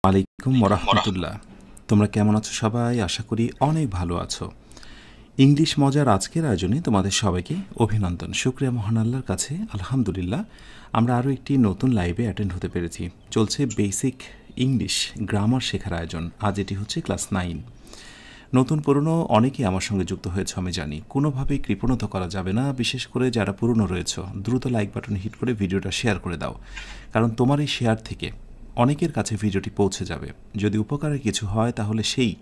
আলাইকুম ওরহমতুল্লাহ। তোমরা কেমন আছো সবাই? আশা করি অনেক ভালো আছো। ইংলিশ মজার আজকের আয়োজনে তোমাদের সবাইকে অভিনন্দন। শুকরিয়া মহান আল্লাহর কাছে, আলহামদুলিল্লাহ আমরা আরও একটি নতুন লাইভে অ্যাটেন্ড হতে পেরেছি। চলছে বেসিক ইংলিশ গ্রামার শেখার আয়োজন। আজ এটি হচ্ছে ক্লাস 9। নতুন পুরনো অনেকেই আমার সঙ্গে যুক্ত হয়েছে আমি জানি। কোনোভাবেই কৃপণতা করা যাবে না, বিশেষ করে যারা পুরনো রয়েছে। দ্রুত লাইক বাটন হিট করে ভিডিওটা শেয়ার করে দাও, কারণ তোমার এই শেয়ার থেকে অনেকের কাছে ভিডিওটি পৌঁছে যাবে। যদি উপকারের কিছু হয় তাহলে সেই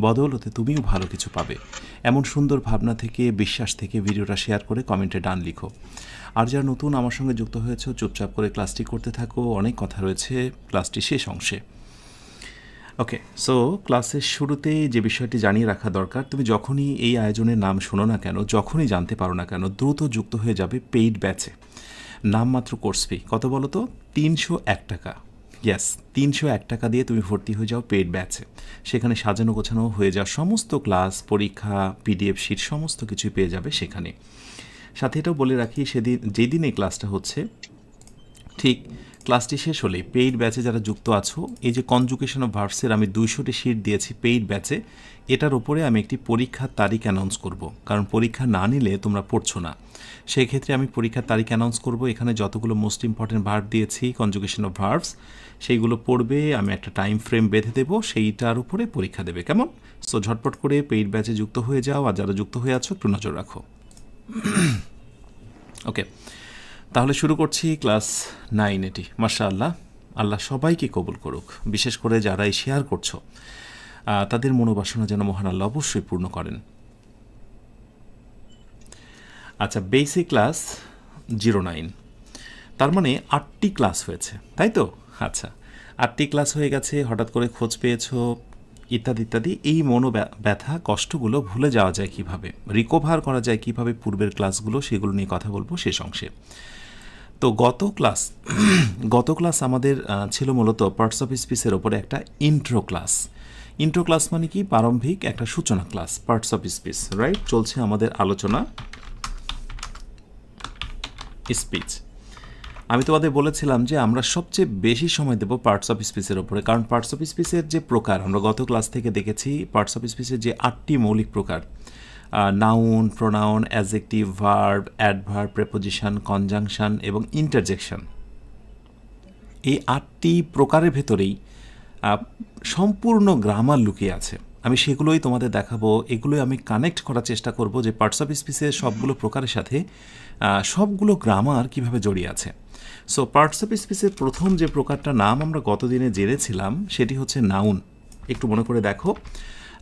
বদৌলতে তুমিও ভালো কিছু পাবে। এমন সুন্দর ভাবনা থেকে, বিশ্বাস থেকে ভিডিওটা শেয়ার করে কমেন্টে ডান লিখো। আর যারা নতুন আমার সঙ্গে যুক্ত হয়েছে চুপচাপ করে ক্লাসটি করতে থাকো। অনেক কথা রয়েছে ক্লাসটি শেষ অংশে। ওকে, সো ক্লাসের শুরুতে যে বিষয়টি জানিয়ে রাখা দরকার, তুমি যখনই এই আয়োজনের নাম শোনো না কেন, যখনই জানতে পারো না কেন, দ্রুত যুক্ত হয়ে যাবে পেইড ব্যাচে। নামমাত্র কোর্স ফি কত বলো তো? 301 টাকা। ইয়েস, 301 টাকা দিয়ে তুমি ভর্তি হয়ে যাও পেইড ব্যাচে। সেখানে সাজানো গোছানো হয়ে যাওয়া সমস্ত ক্লাস, পরীক্ষা, পিডিএফ শিট সমস্ত কিছুই পেয়ে যাবে সেখানে। সাথে এটাও বলে রাখি, যেদিন এই ক্লাসটা হচ্ছে ঠিক ক্লাসটি শেষ হলেই পেইড ব্যাচে যারা যুক্ত আছো, এই যে কনজুগেশন অফ ভার্বসের আমি 200টি শিট দিয়েছি পেইড ব্যাচে, এটার উপরে আমি একটি পরীক্ষার তারিখ অ্যানাউন্স করব। কারণ পরীক্ষা না নিলে তোমরা পড়ছো না। সেই ক্ষেত্রে আমি পরীক্ষার তারিখ অ্যানাউন্স করব। এখানে যতগুলো মোস্ট ইম্পর্টেন্ট ভার্ব দিয়েছি কনজুগেশন অফ ভার্বস, সেইগুলো পড়বে, আমি একটা টাইম ফ্রেম বেঁধে দেবো, সেইটার উপরে পরীক্ষা দেবে। কেমন? সো ঝটপট করে পেইড ব্যাচে যুক্ত হয়ে যাও। আর যারা যুক্ত হয়ে আছো একটু নজর রাখো। ওকে, তাহলে শুরু করছি ক্লাস 9। এটি মাশাআল্লাহ, আল্লাহ সবাইকে কবুল করুক। বিশেষ করে যারা এই শেয়ার করছো, তাদের মনোবাসনা যেন মহান আল্লাহ অবশ্যই পূর্ণ করেন। আচ্ছা, বেসিক ক্লাস 09, তার মানে 8টি ক্লাস হয়েছে, তাই তো? আচ্ছা, 8টি ক্লাস হয়ে গেছে, হঠাৎ করে খোঁজ পেয়েছো ইত্যাদি ইত্যাদি। এই ব্যথা কষ্টগুলো ভুলে যাওয়া যায় কিভাবে, রিকভার করা যায় কিভাবে পূর্বের ক্লাসগুলো, সেগুলো নিয়ে কথা বলবো শেষ অংশে। তো গত ক্লাস আমাদের ছিল মূলত পার্টস অফ স্পিচের ওপরে একটা ইন্ট্রো ক্লাস। ইন্ট্রো ক্লাস মানে কি? প্রারম্ভিক একটা সূচনা class, parts of speech, right? চলছে আমাদের আলোচনা স্পিচ। আমি তোমাদের বলেছিলাম যে আমরা সবচেয়ে বেশি সময় দেব পার্টস অফ স্পিচের ওপরে, কারণ পার্টস অফ স্পিচের যে প্রকার আমরা গত ক্লাস থেকে দেখেছি, পার্টস অফ স্পিচের যে 8টি মৌলিক প্রকার, noun, pronoun, adjective, verb, adverb, preposition, conjunction এবং ইন্টারজেকশন, এই 8টি প্রকারের ভেতরেই সম্পূর্ণ গ্রামার লুকিয়ে আছে। আমি সেগুলোই তোমাদের দেখাবো। এগুলোই আমি কানেক্ট করার চেষ্টা করব যে পার্টস অফ স্পিচের সবগুলো প্রকারের সাথে সবগুলো গ্রামার কিভাবে জড়িয়ে আছে। সো পার্টস অফ স্পিচের প্রথম যে প্রকারটা নাম আমরা গতদিনে জেনেছিলাম, সেটি হচ্ছে নাউন। একটু মনে করে দেখো,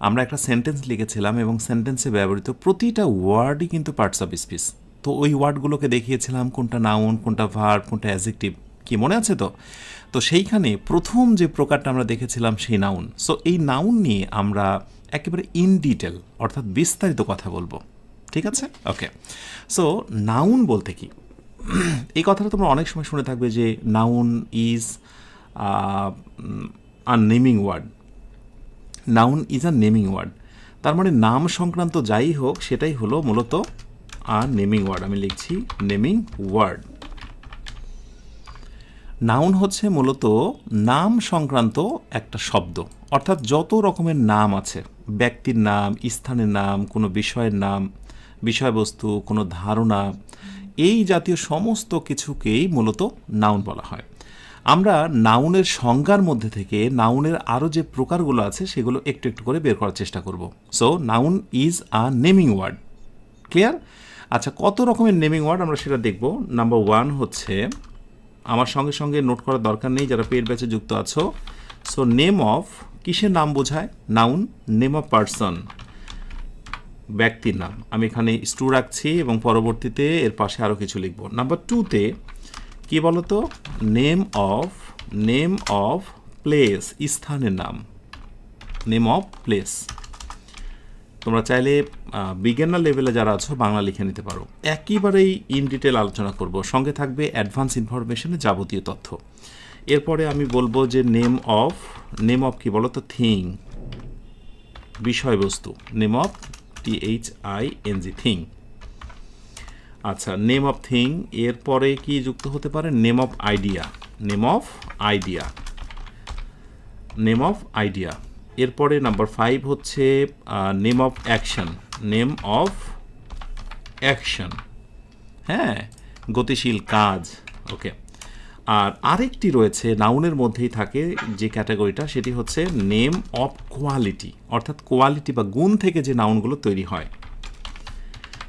আমরা একটা সেন্টেন্স লিখেছিলাম এবং সেন্টেন্সে ব্যবহৃত প্রতিটা ওয়ার্ডই কিন্তু পার্টস অফ স্পিচ। তো ওই ওয়ার্ডগুলোকে দেখিয়েছিলাম কোনটা নাউন, কোনটা ভার্ব, কোনটা অ্যাডজেক্টিভ, কি মনে আছে তো? তো সেইখানে প্রথম যে প্রকারটা আমরা দেখেছিলাম সেই নাউন। সো এই নাউন নিয়ে আমরা একেবারে ইন ডিটেল, অর্থাৎ বিস্তারিত কথা বলবো, ঠিক আছে? ওকে, সো নাউন বলতে কি? এই কথাটা তোমরা অনেক সময় শুনে থাকবে যে noun is a naming word. Noun is a naming word, তার মানে নাম সংক্রান্ত যাই হোক সেটাই হলো মূলত আ নেমিং ওয়ার্ড। আমি লিখছি নেমিং ওয়ার্ড। নাউন হচ্ছে মূলত নাম সংক্রান্ত একটা শব্দ, অর্থাৎ যত রকমের নাম আছে, ব্যক্তির নাম, স্থানের নাম, কোনো বিষয়ের নাম, বিষয়বস্তু, কোনো ধারণা, এই জাতীয় সমস্ত কিছুকেই মূলত নাউন বলা হয়। আমরা নাউনের সংজ্ঞার মধ্যে থেকে নাউনের আরও যে প্রকারগুলো আছে সেগুলো একটু একটু করে বের করার চেষ্টা করব। So noun is a naming word, clear? আচ্ছা, কত রকমের নেমিং ওয়ার্ড আমরা সেটা দেখব। নাম্বার 1 হচ্ছে, আমার সঙ্গে সঙ্গে নোট করার দরকার নেই যারা পেইড ব্যাচে যুক্ত আছো। সো নেম অফ, কিসের নাম বোঝায়? নাউন। নেম অফ পারসন, ব্যক্তির নাম। আমি এখানে স্টু রাখছি এবং পরবর্তীতে এর পাশে আরও কিছু লিখব। নাম্বার 2তে কী বলতো? নেম অফ প্লেস, স্থানের নাম, নেম অফ প্লেস। তোমরা চাইলে বিজ্ঞানার লেভেলে যারা আছো বাংলা লিখে নিতে পারো। একেবারেই ইন ডিটেল আলোচনা করব, সঙ্গে থাকবে অ্যাডভান্স ইনফরমেশনের যাবতীয় তথ্য। এরপরে আমি বলবো যে নেম অফ কি বলো তো? থিং, বিষয়বস্তু। Name of THING, thing. আচ্ছা, নেম অফ থিং, এরপরে কি যুক্ত হতে পারে? Name of idea, name of idea. Name of idea. এরপরে নাম্বার 5 হচ্ছে name of action, name of action, হ্যাঁ, গতিশীল কাজ। ওকে, আর আরেকটি রয়েছে নাউনের মধ্যেই থাকে যে ক্যাটাগরিটা, সেটি হচ্ছে নেম অফ কোয়ালিটি, অর্থাৎ কোয়ালিটি বা গুণ থেকে যে নাউনগুলো তৈরি হয়।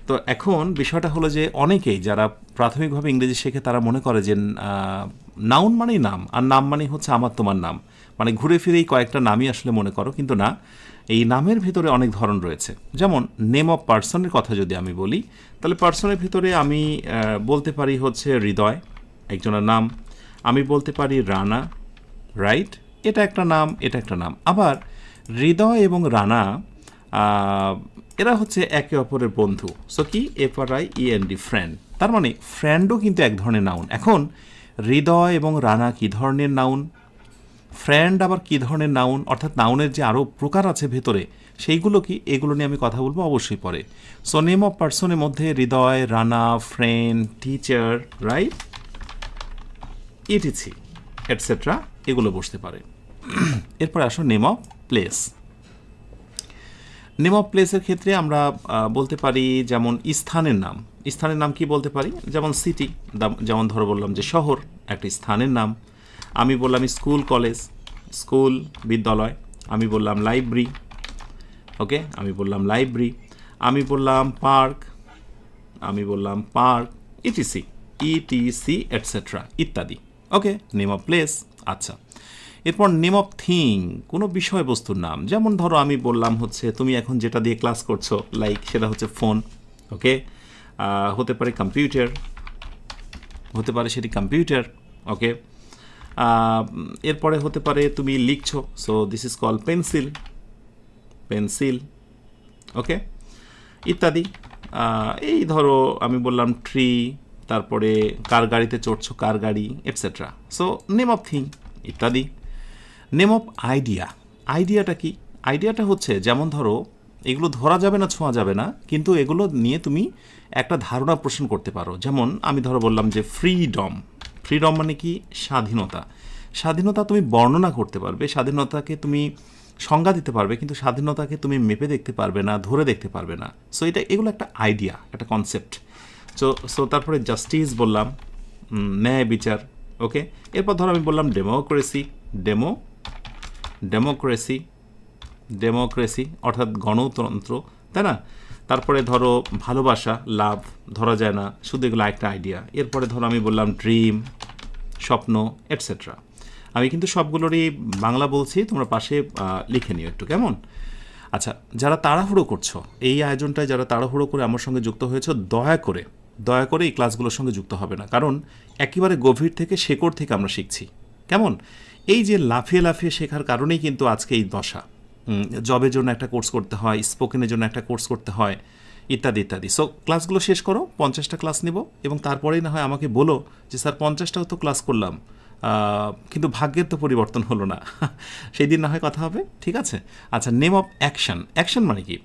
তো এখন বিষয়টা হলো যে অনেকেই যারা প্রাথমিকভাবে ইংরেজি শেখে তারা মনে করে যে নাউন মানেই নাম, আর নাম মানেই হচ্ছে আমার তোমার নাম, মানে ঘুরে ফিরেই কয়েকটা নামই আসলে মনে করো, কিন্তু না, এই নামের ভিতরে অনেক ধরন রয়েছে। যেমন নেম অফ পার্সনের কথা যদি আমি বলি, তাহলে পার্সনের ভিতরে আমি বলতে পারি হচ্ছে হৃদয়, একজনের নাম। আমি বলতে পারি রানা, রাইট, এটা একটা নাম, এটা একটা নাম। আবার হৃদয় এবং রানা এরা হচ্ছে একে অপরের বন্ধু, সো কি FRIEND, ফ্রেন্ড। তার মানে ফ্রেন্ডও কিন্তু এক ধরনের নাউন। এখন হৃদয় এবং রানা কী ধরনের নাউন, ফ্রেন্ড আবার কী ধরনের নাউন, অর্থাৎ নাউনের যে আরও প্রকার আছে ভেতরে সেইগুলো কি, এগুলো নিয়ে আমি কথা বলবো অবশ্যই পরে। সো নেম অফ পার্সনের মধ্যে Hriday, Rana, friend, teacher, right, ETC et cetera এগুলো বসতে পারে। এরপরে আসো name of place. Name of প্লেসের ক্ষেত্রে আমরা বলতে পারি যেমন স্থানের নাম। স্থানের নাম কি বলতে পারি, যেমন সিটি, যেমন ধরো বললাম যে শহর একটা স্থানের নাম। আমি বললাম স্কুল কলেজ, স্কুল বিদ্যালয়। আমি বললাম লাইব্রেরি, ওকে, আমি বললাম লাইব্রেরি। আমি বললাম পার্ক, আমি বললাম পার্ক, ইটিসি এটসেট্রা ইত্যাদি। ওকে, নেম অফ প্লেস। আচ্ছা, এরপর নেম অফ থিং, কোনো বিষয়বস্তুর নাম। যেমন ধরো আমি বললাম হচ্ছে তুমি এখন যেটা দিয়ে ক্লাস করছো, লাইক সেটা হচ্ছে ফোন, ওকে, হতে পারে কম্পিউটার, হতে পারে সেটি কম্পিউটার, ওকে। এরপরে হতে পারে তুমি লিখছো, so this is call pencil, pencil, okay, ইত্যাদি। এই ধরো আমি বললাম ট্রি, তারপরে কার গাড়িতে চড়ছো, কার গাড়ি, etcetera. So name of thing ইত্যাদি। নেম অফ আইডিয়া, আইডিয়াটা কি, আইডিয়াটা হচ্ছে যেমন ধরো এগুলো ধরা যাবে না, ছোঁয়া যাবে না, কিন্তু এগুলো নিয়ে তুমি একটা ধারণা পোষণ করতে পারো। যেমন আমি ধরো বললাম যে ফ্রিডম, ফ্রিডম মানে কি, স্বাধীনতা। স্বাধীনতা তুমি বর্ণনা করতে পারবে, স্বাধীনতাকে তুমি সংজ্ঞা দিতে পারবে, কিন্তু স্বাধীনতাকে তুমি মেপে দেখতে পারবে না, ধরে দেখতে পারবে না। সো এগুলো একটা আইডিয়া, একটা কনসেপ্ট। সো তারপরে জাস্টিস বললাম, ন্যায় বিচার, ওকে। এরপর ধরো আমি বললাম ডেমোক্রেসি, ডেমোক্রেসি অর্থাৎ গণতন্ত্র, তাই না। তারপরে ধরো ভালোবাসা, লাভ, ধরা যায় না, শুধু এগুলো একটা আইডিয়া। এরপরে ধরো আমি বললাম ড্রিম, স্বপ্ন, এটসেট্রা। আমি কিন্তু সবগুলোরই বাংলা বলছি, তোমরা পাশে লিখে নিও একটু, কেমন? আচ্ছা, যারা তাড়াহুড়ো করছো, এই আয়োজনটায় যারা তাড়াহুড়ো করে আমার সঙ্গে যুক্ত হয়েছে, দয়া করে এই ক্লাসগুলোর সঙ্গে যুক্ত হবে না, কারণ একেবারে গভীর থেকে, শেকড় থেকে আমরা শিখছি, কেমন? এই যে লাফিয়ে লাফিয়ে শেখার কারণেই কিন্তু আজকে এই দশা। জবের জন্য একটা কোর্স করতে হয়, স্পোকেনের জন্য একটা কোর্স করতে হয়, ইত্যাদি ইত্যাদি। সো ক্লাসগুলো শেষ করো, 50টা ক্লাস নেব, এবং তারপরেই না হয় আমাকে বলো যে স্যার 50টাও তো ক্লাস করলাম, কিন্তু ভাগ্যের তো পরিবর্তন হলো না। সেই দিন না হয় কথা হবে, ঠিক আছে? আচ্ছা, নেম অফ অ্যাকশন, অ্যাকশন মানে কি?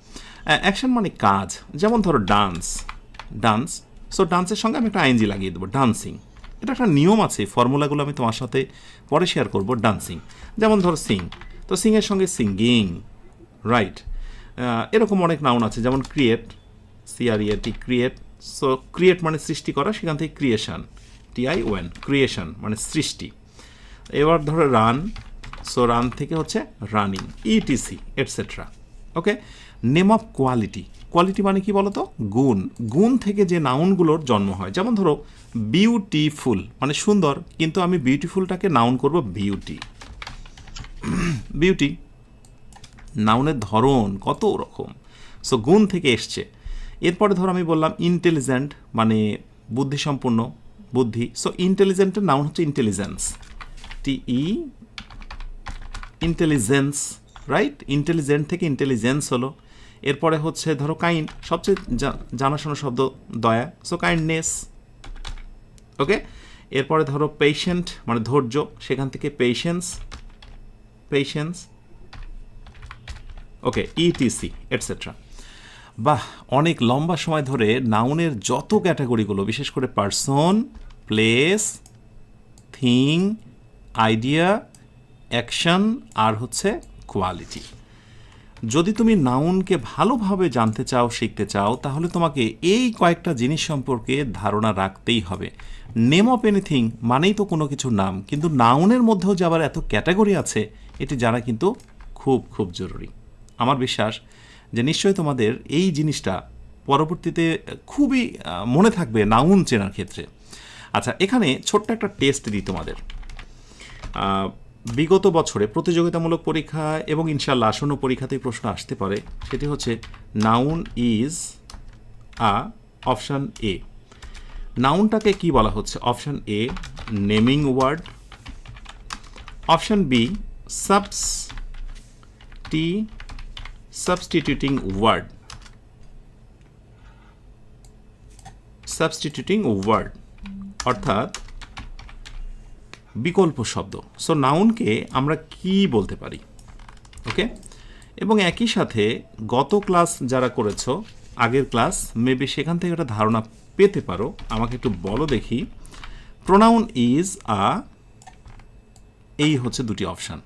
অ্যাকশন মানে কাজ। যেমন ধরো ডান্স, সো ডান্সের সঙ্গে আমি একটা আইএনজি লাগিয়ে দেবো, ডান্সিং। এটা একটা নিয়ম আছে, ফর্মুলাগুলো আমি তোমার সাথে পরে শেয়ার করবো। ডান্সিং, যেমন ধরো সিং, তো সিংয়ের সঙ্গে সিঙ্গিং, রাইট। এরকম অনেক নাউন আছে, যেমন create, CREAT, create. So create মানে সৃষ্টি করা, সেখান থেকে ক্রিয়েশন, TION, ক্রিয়েশন মানে সৃষ্টি। এবার ধরো রান, সো রান থেকে হচ্ছে running, ETC etcetera, okay. Name of quality, quality মানে কি বলো তো? গুণ থেকে যে নাউনগুলোর জন্ম হয়। যেমন ধরো বিউটিফুল মানে সুন্দর, কিন্তু আমি বিউটিফুলটাকে নাউন করব বিউটি। নাউনের ধরন কত রকম, সো গুণ থেকে এসছে। এরপরে ধরো আমি বললাম ইন্টেলিজেন্ট মানে বুদ্ধিসম্পন্ন, বুদ্ধি। সো ইন্টেলিজেন্টের নাউন হচ্ছে ইন্টেলিজেন্স, ইন্টেলিজেন্স, রাইট। ইন্টেলিজেন্ট থেকে ইন্টেলিজেন্স হলো। এরপরে হচ্ছে ধরো কাইন্ড, সবচেয়ে জানাশোনা শব্দ দয়া, সো কাইন্ডনেস, ওকে। এরপরে ধরো পেশেন্ট মানে ধৈর্য, সেখান থেকে পেশেন্স, ওকে, ETC এটসেট্রা। বাহ, অনেক লম্বা সময় ধরে নাউনের যত ক্যাটাগরিগুলো, বিশেষ করে person, place, thing, idea, action আর হচ্ছে কোয়ালিটি। যদি তুমি নাউনকে ভালোভাবে জানতে চাও, শিখতে চাও, তাহলে তোমাকে এই কয়েকটা জিনিস সম্পর্কে ধারণা রাখতেই হবে। নেম অফ এনিথিং মানেই তো কোনো কিছু নাম, কিন্তু নাউনের মধ্যেও যে আবার এত ক্যাটাগরি আছে এটি জানা কিন্তু খুব খুব জরুরি। আমার বিশ্বাস যে নিশ্চয়ই তোমাদের এই জিনিসটা পরবর্তীতে খুবই মনে থাকবে নাউন চেনার ক্ষেত্রে। আচ্ছা, এখানে ছোট্ট একটা টেস্ট দিই তোমাদের। বিগত বছরে প্রতিযোগিতামূলক পরীক্ষা এবং ইনশাআল্লাহ আসন্ন পরীক্ষাতেই প্রশ্ন আসতে পারে, সেটি হচ্ছে নাউন ইজ অপশান এ। নাউনটাকে কি বলা হচ্ছে? Option A naming word, option B substituting word, অর্থাৎ বিকল্প শব্দ। সো নাউনকে আমরা কি বলতে পারি? ওকে, এবং একই সাথে গত ক্লাস যারা করেছো, আগের ক্লাস, মেবি সেখান থেকে একটা ধারণা পেতে পারো। আমাকে একটু বলো দেখি, প্রোনাউন ইজ এই হচ্ছে দুটি অপশান।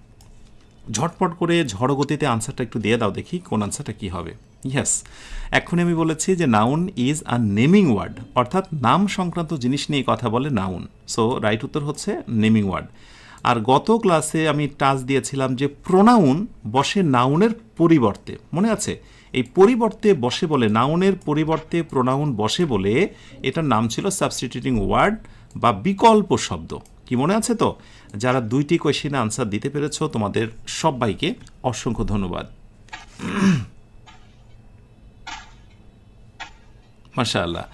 ঝটপট করে ঝড় গতিতে আনসারটা একটু দিয়ে দাও দেখি কোন আনসারটা কি হবে। ইয়েস, এক্ষুনি আমি বলেছি যে নাউন ইজ নেমিং ওয়ার্ড, অর্থাৎ নাম সংক্রান্ত জিনিস নিয়ে কথা বলে নাউন। সো রাইট উত্তর হচ্ছে নেমিং ওয়ার্ড। আর গত ক্লাসে আমি টাচ দিয়েছিলাম যে প্রোনাউন বসে নাউনের পরিবর্তে, মনে আছে? এই পরিবর্তে বসে বলে, নাউনের পরিবর্তে প্রোনাউন বসে বলে, এটার নাম ছিল সাবস্টিটিউটিং ওয়ার্ড বা বিকল্প শব্দ। কি মনে আছে তো? যারা দুইটি কোয়েশ্চেনে আনসার দিতে পেরেছো তোমাদের সবাইকে অসংখ্য ধন্যবাদ। মাশাআল্লাহ।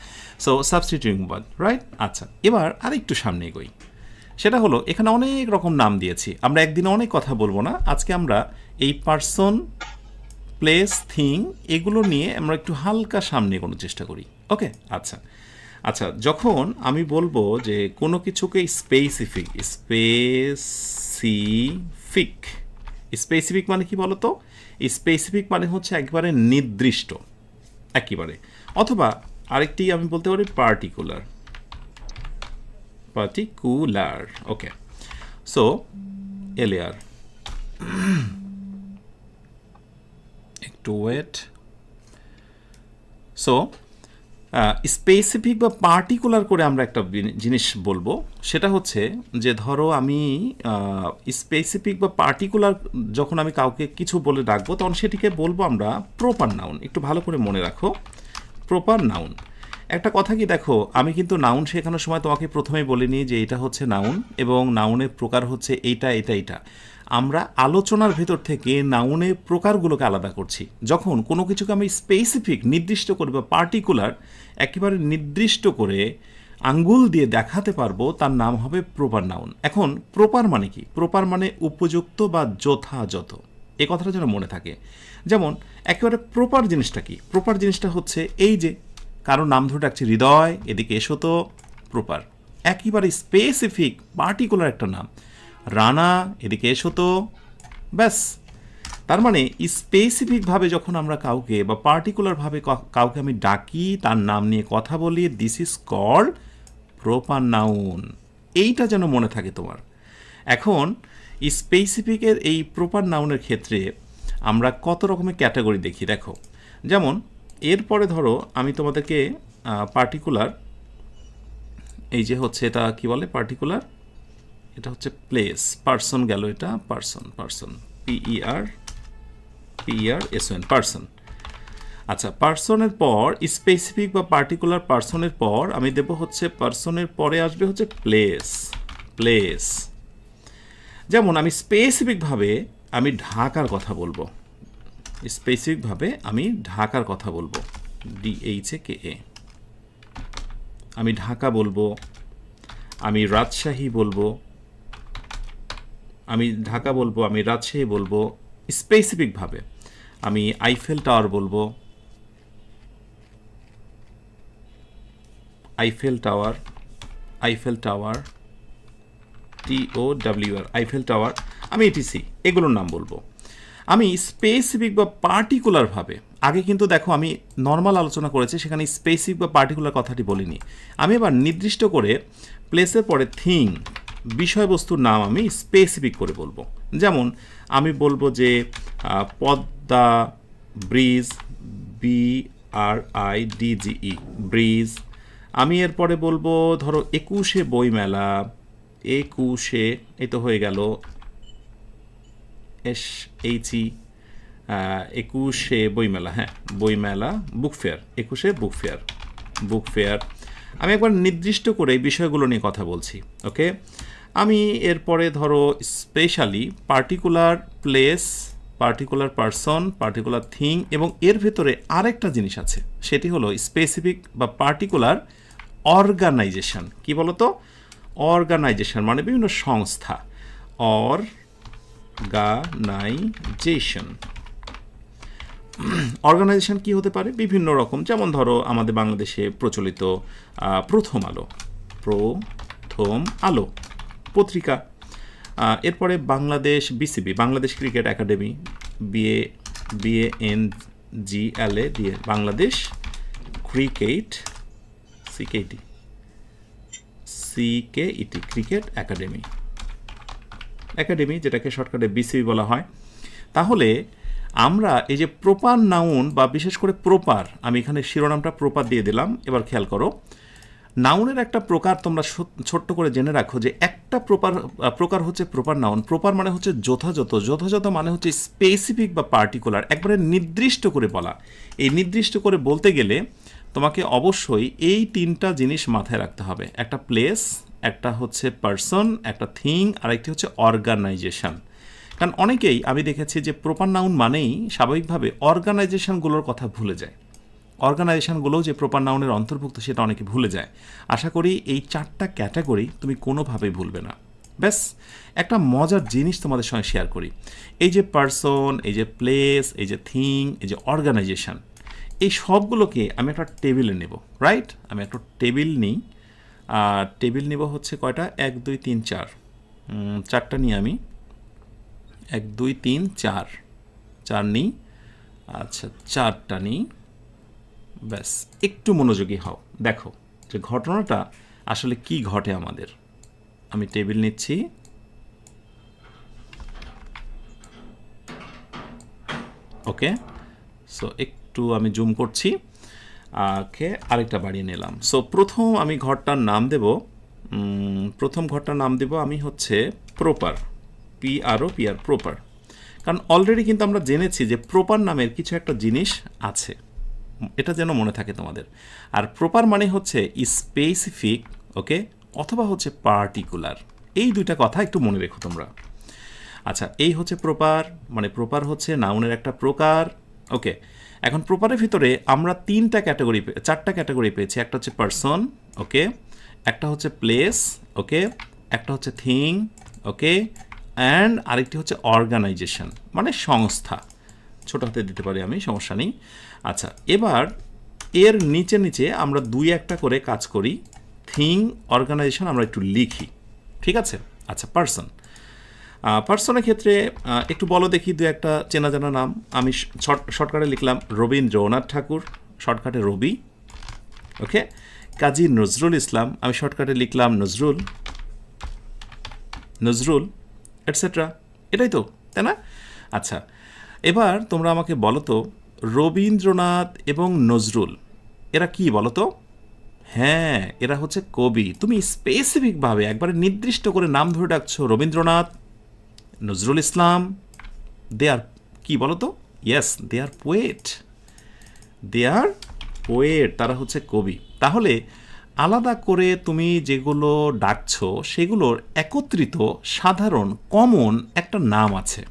So substituting word, right? আচ্ছা, এবার আরেকটু সামনে এগোই। সেটা হলো, এখানে অনেক রকম নাম দিয়েছি, আমরা একদিনে অনেক কথা বলবো না। আজকে আমরা এই পার্সন, প্লেস, থিং এগুলো নিয়ে আমরা একটু হালকা সামনে এগোনোর চেষ্টা করি। ওকে, আচ্ছা আচ্ছা, যখন আমি বলবো যে কোনো কিছুকে স্পেসিফিক মানে কি বলতো? স্পেসিফিক মানে হচ্ছে একেবারে নির্দিষ্ট, একেবারে। অথবা আরেকটি আমি বলতে পারি পার্টিকুলার। ওকে, সো এলিয়ার, একটু ওয়েট। সো স্পেসিফিক বা পার্টিকুলার করে আমরা একটা জিনিস বলবো, সেটা হচ্ছে যে ধরো আমি স্পেসিফিক বা পার্টিকুলার যখন আমি কাউকে কিছু বলে ডাকবো, তখন সেটিকে বলবো আমরা প্রপার নাউন। একটু ভালো করে মনে রাখো, প্রপার নাউন। একটা কথা কি দেখো, আমি কিন্তু নাউন শেখানোর সময় তোমাকে প্রথমেই বলিনি যে এটা হচ্ছে নাউন এবং নাউনের প্রকার হচ্ছে এইটা এটা এটা। আমরা আলোচনার ভেতর থেকে নাউনের প্রকারগুলোকে আলাদা করছি। যখন কোনো কিছুকে আমি স্পেসিফিক নির্দিষ্ট করে বা পার্টিকুলার একেবারে নির্দিষ্ট করে আঙ্গুল দিয়ে দেখাতে পারবো, তার নাম হবে প্রপার নাউন। এখন প্রপার মানে কি? প্রপার মানে উপযুক্ত বা যথাযথ, এই কথাটা যেন মনে থাকে। যেমন একেবারে প্রপার জিনিসটা কি? প্রপার জিনিসটা হচ্ছে এই যে কারো নাম ধরে ডাকছি, হৃদয় এদিকে এসো তো, প্রপার। একেবারে স্পেসিফিক পার্টিকুলার একটা নাম, রানা এদিকে এসো তো, ব্যাস। তার মানে স্পেসিফিকভাবে যখন আমরা কাউকে বা পার্টিকুলারভাবে কাউকে আমি ডাকি, তার নাম নিয়ে কথা বলি, this is called proper noun. এইটা যেন মনে থাকে তোমার। এখন স্পেসিফিকের এই প্রপার নাউনের ক্ষেত্রে আমরা কত রকমের ক্যাটাগরি দেখি দেখো। যেমন এরপরে ধরো আমি তোমাদেরকে পার্টিকুলার, এই যে হচ্ছে এটা কি বলে পার্টিকুলার, এটা হচ্ছে প্লেস, পার্সন গেল, এটা পার্সন, PERSON, পার্সন। আচ্ছা, পার্সনের পর স্পেসিফিক বা পার্টিকুলার পার্সনের পর আমি দেব হচ্ছে, পার্সনের পরে আসবে হচ্ছে প্লেস। যেমন আমি স্পেসিফিকভাবে আমি ঢাকার কথা বলবো, DHAKA, আমি ঢাকা বলবো, আমি রাজশাহী বলবো, আমি রাজশাহী বলবো স্পেসিফিকভাবে। আমি আইফেল টাওয়ার বলবো, Eiffel tower, TOWR, Eiffel tower, আমি ETC এগুলোর নাম বলবো। আমি স্পেসিফিক বা পার্টিকুলারভাবে, আগে কিন্তু দেখো আমি নর্মাল আলোচনা করেছি, সেখানে স্পেসিফিক বা পার্টিকুলার কথাটি বলিনি। আমি এবার নির্দিষ্ট করে প্লেসের পরে থিং, বিষয়বস্তুর নাম আমি স্পেসিফিক করে বলবো। যেমন আমি বলবো যে পদ্মা ব্রিজ, BRIDGE ব্রিজ। আমি এরপরে বলবো ধরো 21শে বইমেলা, 21শে এই তো হয়ে গেল SHE 21শে বইমেলা, হ্যাঁ বইমেলা, বুক ফেয়ার, 21শে বুক ফেয়ার, বুক ফেয়ার। আমি একবার নির্দিষ্ট করে এই বিষয়গুলো নিয়ে কথা বলছি, ওকে। আমি এরপরে ধরো specially particular place, particular person, particular thing, এবং এর ভেতরে আরেকটা জিনিস আছে, সেটি হলো স্পেসিফিক বা পার্টিকুলার অর্গানাইজেশন। কি বলতো? অর্গানাইজেশন মানে বিভিন্ন সংস্থা, অর্গানাইজেশন। অর্গানাইজেশন কি হতে পারে? বিভিন্ন রকম। যেমন ধরো আমাদের বাংলাদেশে প্রচলিত প্রথম আলো, প্রথম আলো পত্রিকা। এরপরে Bangladesh BCB, Bangladesh cricket academy, BANGLA দিয়ে Bangladesh cricket, CKET cricket academy, academy যেটাকে শর্টকাটে BCB বলা হয়। তাহলে আমরা এই যে প্রপার নাউন বা বিশেষ করে প্রপার, আমি এখানে শিরোনামটা প্রপার দিয়ে দিলাম। এবার খেয়াল করো, নাউনের একটা প্রকার তোমরা ছোট্ট করে জেনে রাখো যে একটা প্রকার হচ্ছে প্রপার নাউন। প্রপার মানে হচ্ছে যথাযথ, যথাযথ মানে হচ্ছে স্পেসিফিক বা পার্টিকুলার, একবারে নির্দিষ্ট করে বলা। এই নির্দিষ্ট করে বলতে গেলে তোমাকে অবশ্যই এই তিনটা জিনিস মাথায় রাখতে হবে, একটা প্লেস, একটা হচ্ছে পারসন, একটা থিং, আর একটি হচ্ছে অর্গানাইজেশন। কারণ অনেকেই আমি দেখেছি যে প্রপার নাউন মানেই স্বাভাবিকভাবে অর্গানাইজেশনগুলোর কথা ভুলে যায়। অর্গানাইজেশনগুলোও যে প্রপার নাউনের অন্তর্ভুক্ত সেটা অনেকে ভুলে যায়। আশা করি এই চারটা ক্যাটাগরি তুমি কোনোভাবেই ভুলবে না। ব্যাস একটা মজার জিনিস তোমাদের সঙ্গে শেয়ার করি। এই যে পারসন, এই যে প্লেস, এই যে থিং, এই যে অর্গানাইজেশন, এই সবগুলোকে আমি একটা টেবিলে নেব, রাইট? আমি একটা টেবিল নিই, টেবিল নেব হচ্ছে কয়টা? 1 2 3 4, চারটা নিই আমি, 1 2 3 4, 4 নিই। আচ্ছা, চারটা নিই। ব্যাস একটু মনোযোগী হও, দেখো যে ঘটনাটা আসলে কি ঘটে আমাদের। আমি টেবিল নিচ্ছি, ওকে। সো একটু আমি জুম করছি, ওকে, আরেকটা বাড়িয়ে নিলাম। সো প্রথম আমি ঘরটার নাম দেব, প্রথম ঘরটার নাম দেব আমি হচ্ছে প্রপার, PROPR, প্রপার। কারণ অলরেডি কিন্তু আমরা জেনেছি যে প্রপার নামের কিছু একটা জিনিস আছে, এটা যেন মনে থাকে তোমাদের। আর প্রপার মানে হচ্ছে স্পেসিফিক, ওকে, অথবা হচ্ছে পার্টিকুলার। এই দুইটা কথা একটু মনে রেখো তোমরা। আচ্ছা, এই হচ্ছে প্রপার, মানে প্রপার হচ্ছে নাউনের একটা প্রকার, ওকে। এখন প্রপারের ভিতরে আমরা চারটা ক্যাটাগরি পেয়েছি। একটা হচ্ছে পারসন, ওকে, একটা হচ্ছে প্লেস, ওকে, একটা হচ্ছে থিং, ওকে, অ্যান্ড আরেকটি হচ্ছে অর্গানাইজেশন মানে সংস্থা। ছোট হাতে দিতে পারি আমি, সমস্যা নেই। আচ্ছা, এবার এর নিচে নিচে আমরা 2-1টা করে কাজ করি। থিং, অর্গানাইজেশন আমরা একটু লিখি, ঠিক আছে? আচ্ছা, পারসন, পার্সনের ক্ষেত্রে একটু বলো দেখি 2-1টা চেনা জানা নাম। আমি শর্টকাটে লিখলাম রবীন্দ্রনাথ ঠাকুর, শর্টকাটে রবি, ওকে। কাজী নজরুল ইসলাম, আমি শর্টকাটে লিখলাম নজরুল, নজরুল, এটসেট্রা। এটাই তো, তাই না? আচ্ছা, এবার তোমরা আমাকে বলো তো, রবীন্দ্রনাথ এবং নজরুল এরা কি বলো তো? হ্যাঁ, এরা হচ্ছে কবি। তুমি স্পেসিফিকভাবে একবারে নির্দিষ্ট করে নাম ধরে ডাকছো, রবীন্দ্রনাথ, নজরুল ইসলাম, দে আর কি বলো তো? Yes, they R poet, they R poet, তারা হচ্ছে কবি। তাহলে আলাদা করে তুমি যেগুলো ডাকছো সেগুলোর একত্রিত সাধারণ কমন একটা নাম আছে,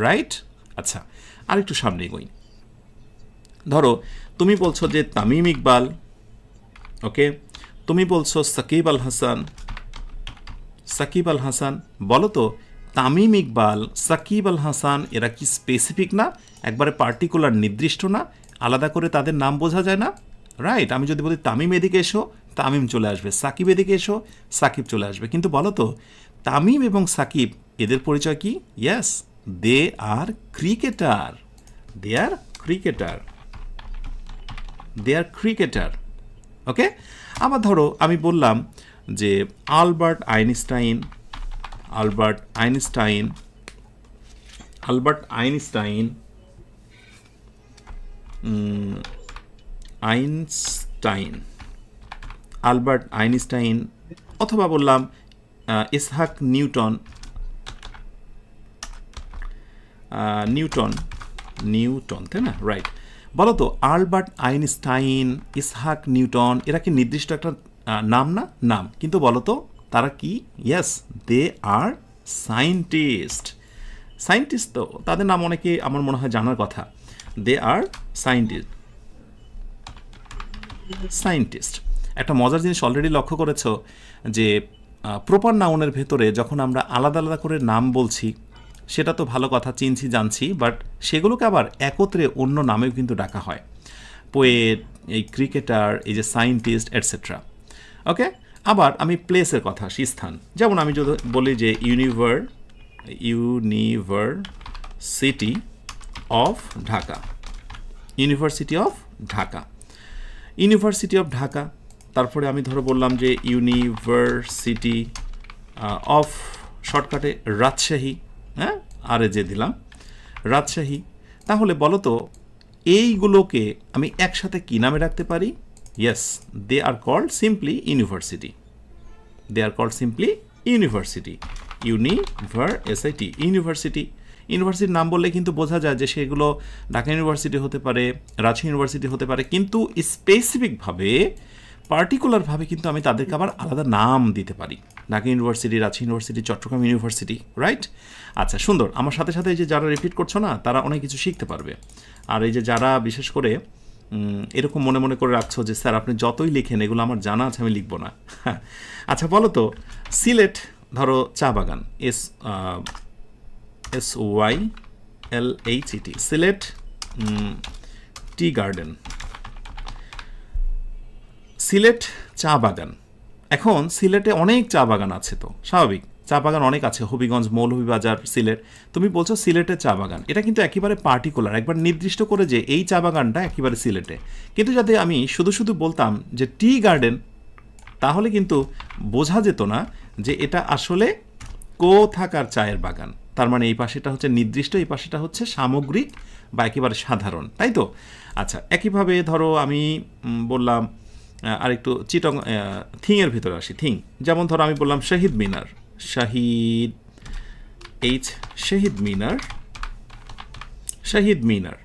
রাইট? আচ্ছা, আরেকটু সামনে এগোই। ধরো তুমি বলছো যে তামিম ইকবাল, ওকে, তুমি বলছো সাকিব আল হাসান, সাকিব আল হাসান। বলো তো, তামিম ইকবাল, সাকিব আল হাসান এরা কি স্পেসিফিক না? একবারে পার্টিকুলার, নির্দিষ্ট না? আলাদা করে তাদের নাম বোঝা যায় না, রাইট? আমি যদি বলি তামিম এদিকে এসো, তামিম চলে আসবে, সাকিব এদিকে এসো, সাকিব চলে আসবে। কিন্তু বলো তো, তামিম এবং সাকিব এদের পরিচয় কি? Yes, they R cricketer, they R cricketer, they R cricketer, ওকে। আবার ধরো আমি বললাম যে Albert Einstein, Albert Einstein, Albert Einstein, Einstein, Albert Einstein, অথবা বললাম ইসহাক নিউটন, নিউটন, নিউটন, তাই না? রাইট। বলো তো আলবার্ট আইনস্টাইন, ইসহাক নিউটন, এরা কি নির্দিষ্ট একটা নাম না? নাম। কিন্তু বলো তো তারা কি? Yes, they R scientist. Scientist তো তাদের নাম অনেকে আমার মনে হয় জানার কথা। দে আর সায়েন্টিস্ট, সায়েন্টিস্ট। একটা মজার জিনিস অলরেডি লক্ষ্য করেছো যে প্রপার নাউনের ভেতরে যখন আমরা আলাদা আলাদা করে নাম বলছি সেটা তো ভালো কথা, চিনছি জানছি, বাট সেগুলোকে আবার একত্রে অন্য নামেও কিন্তু ডাকা হয়। পোয়েট, এই ক্রিকেটার, এই যে সায়েন্টিস্ট এটসেট্রা। ওকে, আবার আমি প্লেসের কথা আসি, স্থান। যেমন আমি যদি বলি যে university of Dhaka, university of Dhaka, university of Dhaka. তারপরে আমি ধরো বললাম যে ইউনিভার্সিটি অফ শর্টকাটে রাজশাহী, হ্যাঁ, আরে যে দিলাম রাজশাহী। তাহলে বলো তো এইগুলোকে আমি একসাথে কী নামে রাখতে পারি? Yes, they are called simply university, they are called simply university, university, university. ইউনিভার্সিটির নাম বললে কিন্তু বোঝা যায় যে সেগুলো ঢাকা ইউনিভার্সিটি হতে পারে, রাজশাহী ইউনিভার্সিটি হতে পারে, কিন্তু স্পেসিফিকভাবে পার্টিকুলারভাবে কিন্তু আমি তাদেরকে আবার আলাদা নাম দিতে পারি। Dhaka university, Rajshahi university, Chattogram university, right? আচ্ছা, সুন্দর। আমার সাথে সাথে এই যে যারা রিপিট করছো না, তারা অনেক কিছু শিখতে পারবে। আর এই যে যারা বিশেষ করে এরকম মনে মনে করে রাখছো যে স্যার আপনি যতই লিখেন এগুলো আমার জানা আছে, আমি লিখবো না। আচ্ছা, বলো তো সিলেট, ধরো চা বাগান, SYLHET, Sylhet tea garden, Sylhet চা বাগান। এখন সিলেটে অনেক চা বাগান আছে, তো স্বাভাবিক চা বাগান অনেক আছে, হবিগঞ্জ, মৌলভীবাজার, সিলেট। তুমি বলছো সিলেটে চা বাগান, এটা কিন্তু একেবারে পার্টিকুলার, একবার নির্দিষ্ট করে যে এই চা বাগানটা একেবারে সিলেটে। কিন্তু যাতে আমি শুধু শুধু বলতাম যে টি গার্ডেন, তাহলে কিন্তু বোঝা যেত না যে এটা আসলে কোথাকার চায়ের বাগান। তার মানে এই পাশেটা হচ্ছে নির্দিষ্ট, এই পাশেটা হচ্ছে সামগ্রিক বা একেবারে সাধারণ, তাই তো? আচ্ছা, একইভাবে ধরো আমি বললাম আরেকটু চিটং, থিংয়ের ভিতরে আসি, থিং। যেমন ধরো আমি বললাম শহীদ মিনার, শহীদ মিনার, শহীদ মিনার।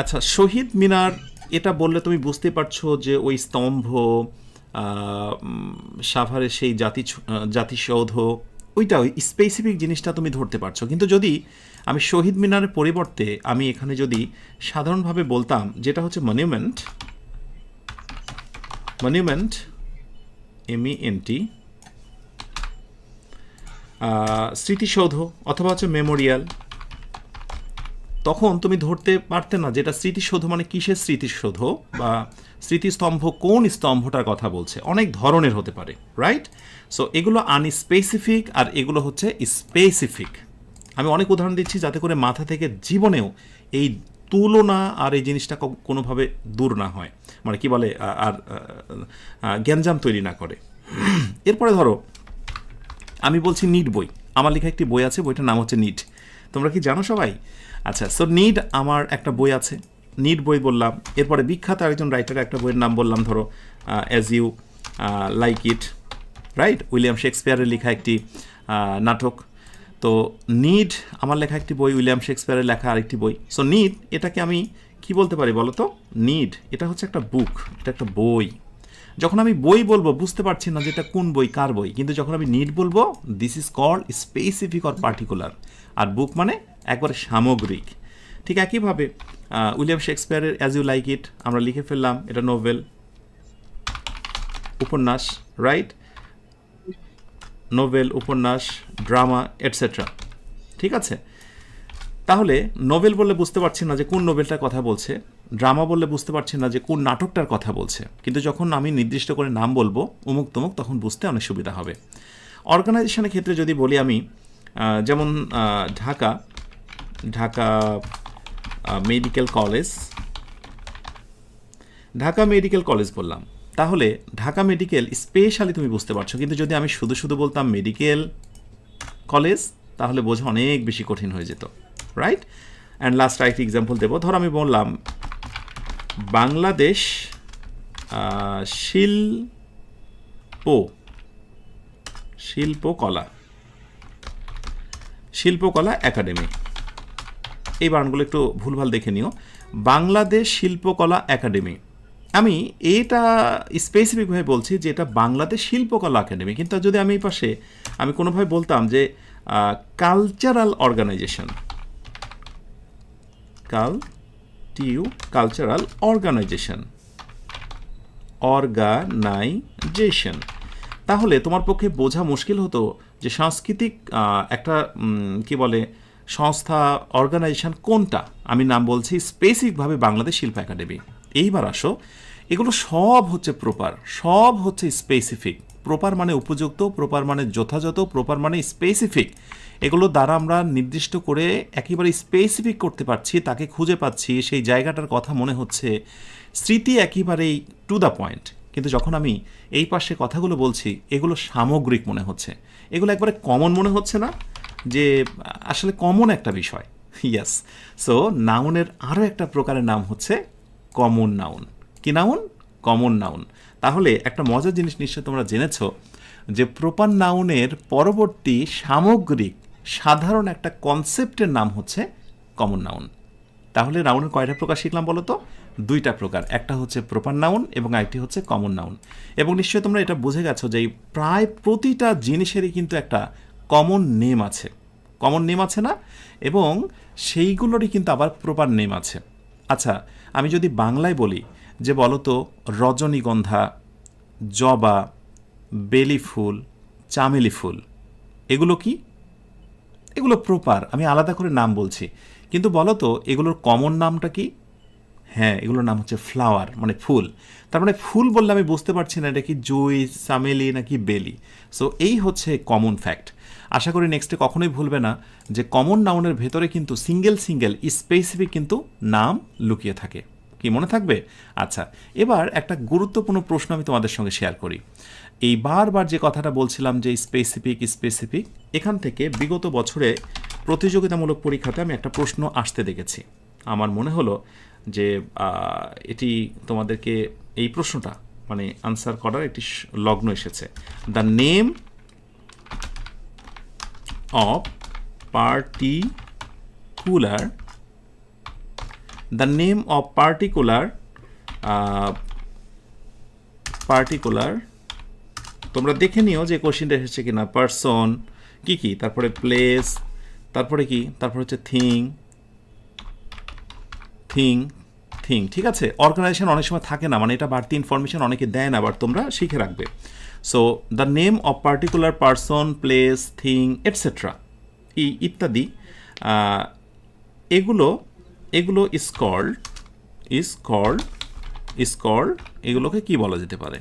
আচ্ছা, শহীদ মিনার এটা বললে তুমি বুঝতে পারছো যে ওই স্তম্ভ, সাভারের সেই জাতিসৌধ, ওইটা ওই স্পেসিফিক জিনিসটা তুমি ধরতে পারছো। কিন্তু যদি আমি শহীদ মিনারের পরিবর্তে আমি এখানে যদি সাধারণভাবে বলতাম যেটা হচ্ছে মনিউমেন্ট, মনিউমেন্ট, MENT, স্মৃতিসৌধ, অথবা হচ্ছে মেমোরিয়াল, তখন তুমি ধরতে পারতে না যেটা স্মৃতিসৌধ মানে কিসের স্মৃতিসৌধ বা স্মৃতিস্তম্ভ কোন স্তম্ভটার কথা বলছে। অনেক ধরনের হতে পারে, রাইট? সো এগুলো আনস্পেসিফিক আর এগুলো হচ্ছে স্পেসিফিক। আমি অনেক উদাহরণ দিচ্ছি যাতে করে মাথা থেকে জীবনেও এই তুলনা আর এই জিনিসটা কোনোভাবে দূর না হয়, মানে কি বলে, আর গ্যাঞ্জাম তৈরি না করে। এরপরে ধরো আমি বলছি নিট বই, আমার লেখা একটি বই আছে, বইটার নাম হচ্ছে নিট। তোমরা কি জানো সবাই? আচ্ছা, সো নিট আমার একটা বই আছে, নিট বই বললাম। এরপরে বিখ্যাত একজন রাইটারের একটা বইয়ের নাম বললাম, ধরো as you like it, right? William শেক্সপিয়ারের লেখা একটি নাটক। তো নিড আমার লেখা একটি বই, উইলিয়াম শেক্সপিয়ারের লেখা আরেকটি বই। সো নিড এটাকে আমি কি বলতে পারি বলো তো? নিড এটা হচ্ছে একটা বুক, এটা একটা বই। যখন আমি বই বলবো বুঝতে পারছি না যে এটা কোন বই, কার বই, কিন্তু যখন আমি নিড বলবো this is called specific or particular. আর বুক মানে একবারে সামগ্রিক। ঠিক একইভাবে উইলিয়াম শেক্সপিয়ারের অ্যাজ ইউ লাইক ইট আমরা লিখে ফেললাম, এটা নোভেল, উপন্যাস, রাইট? নোভেল, উপন্যাস, ড্রামা এটসেট্রা, ঠিক আছে? তাহলে নোভেল বললে বুঝতে পারছি না যে কোন নোভেলটার কথা বলছে, ড্রামা বললে বুঝতে পারছি না যে কোন নাটকটার কথা বলছে, কিন্তু যখন আমি নির্দিষ্ট করে নাম বলবো অমুক তমুক, তখন বুঝতে অনেক সুবিধা হবে। অর্গানাইজেশনের ক্ষেত্রে যদি বলি আমি, যেমন Dhaka medical college, Dhaka medical college বললাম, তাহলে ঢাকা মেডিকেল স্পেশালি তুমি বুঝতে পারছো, কিন্তু যদি আমি শুধু শুধু বলতাম মেডিকেল কলেজ তাহলে বোঝা অনেক বেশি কঠিন হয়ে যেত, রাইট? অ্যান্ড লাস্ট আরেকটি এক্সাম্পল দেবো। ধর আমি বললাম বাংলাদেশ শিল্পকলা একাডেমি। এই বানানগুলো একটু ভুলভাল দেখে নিও। বাংলাদেশ শিল্পকলা একাডেমি, আমি এটা স্পেসিফিকভাবে বলছি যে এটা বাংলাদেশ শিল্পকলা একাডেমি, কিন্তু যদি আমি এই পাশে আমি কোনোভাবে বলতাম যে কালচারাল অর্গানাইজেশন, কালচারাল অর্গানাইজেশন, তাহলে তোমার পক্ষে বোঝা মুশকিল হতো যে সাংস্কৃতিক একটা কি বলে সংস্থা, অর্গানাইজেশন কোনটা। আমি নাম বলছি স্পেসিফিকভাবে বাংলাদেশ শিল্প একাডেমি। এইবার আসো, এগুলো সব হচ্ছে প্রপার, সব হচ্ছে স্পেসিফিক। প্রপার মানে উপযুক্ত, প্রপার মানে যথাযথ, প্রপার মানে স্পেসিফিক। এগুলো দ্বারা আমরা নির্দিষ্ট করে একেবারে স্পেসিফিক করতে পারছি, তাকে খুঁজে পাচ্ছি, সেই জায়গাটার কথা মনে হচ্ছে, স্মৃতি একেবারেই টু দ্য পয়েন্ট। কিন্তু যখন আমি এই পাশে কথাগুলো বলছি এগুলো সামগ্রিক মনে হচ্ছে, এগুলো একবারে কমন মনে হচ্ছে না, যে আসলে কমন একটা বিষয়। ইয়াস, সো নাউনের আরও একটা প্রকারের নাম হচ্ছে কমন নাউন। কি নাউন? Common noun. তাহলে একটা মজার জিনিস নিশ্চয় তোমরা জেনেছ যে প্রপার নাউনের পরবর্তী সামগ্রিক সাধারণ একটা কনসেপ্টের নাম হচ্ছে কমন নাউন। তাহলে নাউনের কয়টা প্রকার শিখলাম বলো তো? দুইটা প্রকার, একটা হচ্ছে প্রপার নাউন এবং আরেকটি হচ্ছে কমন নাউন। এবং নিশ্চয়ই তোমরা এটা বুঝে গেছো যে প্রায় প্রতিটা জিনিসেরই কিন্তু একটা কমন নেম আছে, না? এবং সেইগুলোরই কিন্তু আবার প্রপার নেম আছে। আচ্ছা, আমি যদি বাংলায় বলি যে বলো তো রজনীগন্ধা, জবা, বেলি ফুল, চামেলি ফুল, এগুলো কি? এগুলো প্রপার, আমি আলাদা করে নাম বলছি। কিন্তু বলো তো এগুলোর কমন নামটা কি? হ্যাঁ, এগুলোর নাম হচ্ছে ফ্লাওয়ার, মানে ফুল। তার মানে ফুল বললে আমি বুঝতে পারছি না এটা কি জুই, চামেলি নাকি বেলি। সো এই হচ্ছে কমন ফ্যাক্ট। আশা করি নেক্সটে কখনোই ভুলবে না যে কমন নাউনের ভেতরে কিন্তু সিঙ্গেল স্পেসিফিক কিন্তু নাম লুকিয়ে থাকে। কি মনে থাকবে? আচ্ছা, এবার একটা গুরুত্বপূর্ণ প্রশ্ন আমি তোমাদের সঙ্গে শেয়ার করি। এই বারবার যে কথাটা বলছিলাম যে স্পেসিফিক, এখান থেকে বিগত বছরে প্রতিযোগিতামূলক পরীক্ষাতে আমি একটা প্রশ্ন আসতে দেখেছি। আমার মনে হলো যে এটি তোমাদেরকে এই প্রশ্নটা মানে আনসার করার একটি লগ্ন এসেছে। দ্য নেম অফ পার্টিকুলার তোমরা দেখে নিও যে কোশ্চেনটা এসেছে কিনা। পারসন কি, তারপরে প্লেস, তারপরে কি, তারপরে হচ্ছে থিং, ঠিক আছে। অর্গানাইজেশন অনেক সময় থাকে না, মানে এটা বাড়তি ইনফরমেশন অনেকে দেয় না, আবার তোমরা শিখে রাখবে। So the name of particular person, place, thing etcetera ইত্যাদি, এগুলো ইজ কল্ড, এগুলোকে কি বলা যেতে পারে?